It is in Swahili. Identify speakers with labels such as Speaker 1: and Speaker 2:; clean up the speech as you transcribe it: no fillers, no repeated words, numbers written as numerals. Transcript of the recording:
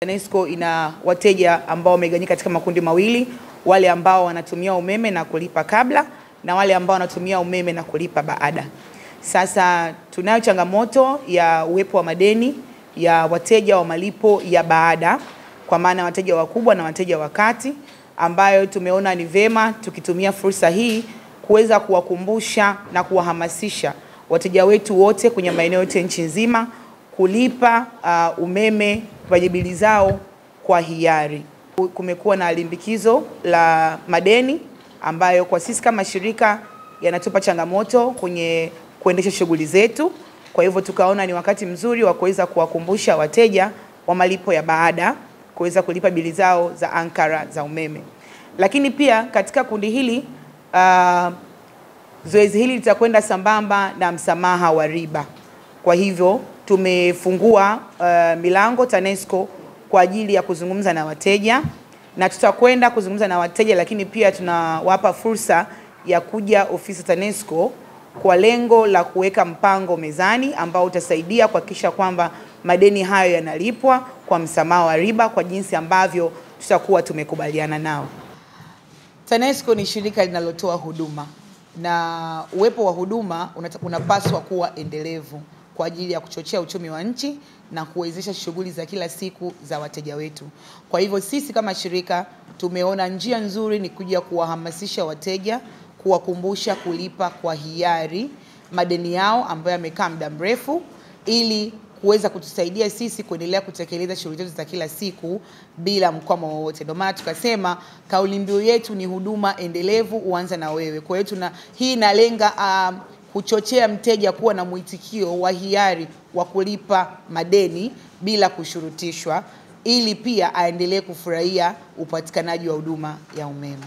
Speaker 1: TANESCO ina wateja ambao wamegawanyika katika makundi mawili, wale ambao wanatumia umeme na kulipa kabla na wale ambao wanatumia umeme na kulipa baada. Sasa tunayo changamoto ya uwepo wa madeni ya wateja wa malipo ya baada, kwa maana wateja wakubwa na wateja wa kati, ambayo tumeona ni vema tukitumia fursa hii kuweza kuwakumbusha na kuwahamasisha wateja wetu wote kwenye maeneo yote nchi nzima kulipa umeme kwenye bili zao kwa hiari. Kumekuwa na limbikizo la madeni ambayo kwa sisi kama shirika yanatupa changamoto kwenye kuendesha shughuli zetu. Kwa hivyo tukaona ni wakati mzuri wa kuweza kuwakumbusha wateja wa malipo ya baada kuweza kulipa bili zao za ankara za umeme. Lakini pia katika kundi hili zoezi hili litakwenda sambamba na msamaha wa riba. Kwa hivyo tumefungua milango TANESCO kwa ajili ya kuzungumza na wateja, na tutakwenda kuzungumza na wateja, lakini pia tunawapa fursa ya kuja ofisi TANESCO kwa lengo la kuweka mpango mezani ambao utasaidia kuhakikisha kwamba madeni hayo yanalipwa kwa msamaha wa riba kwa jinsi ambavyo tutakuwa tumekubaliana nao. TANESCO ni shirika linalotoa huduma, na uwepo wa huduma unapaswa kuwa endelevu kwa ajili ya kuchochea uchumi wa nchi na kuwezesha shughuli za kila siku za wateja wetu. Kwa hivyo sisi kama shirika tumeona njia nzuri ni kuja kuwahamasisha wateja, kuwakumbusha kulipa kwa hiari madeni yao ambayo yamekaa muda mrefu, ili kuweza kutusaidia sisi kuendelea kutekeleza shughuli zetu za kila siku bila mkwamo wowote. Ndio maana tukasema kauli mbiu yetu ni huduma endelevu huanza na wewe. Kwa hiyo hii inalenga kuchochea mteja kuwa na mwitikio wa hiari wa kulipa madeni bila kushurutishwa, ili pia aendelee kufurahia upatikanaji wa huduma ya umeme.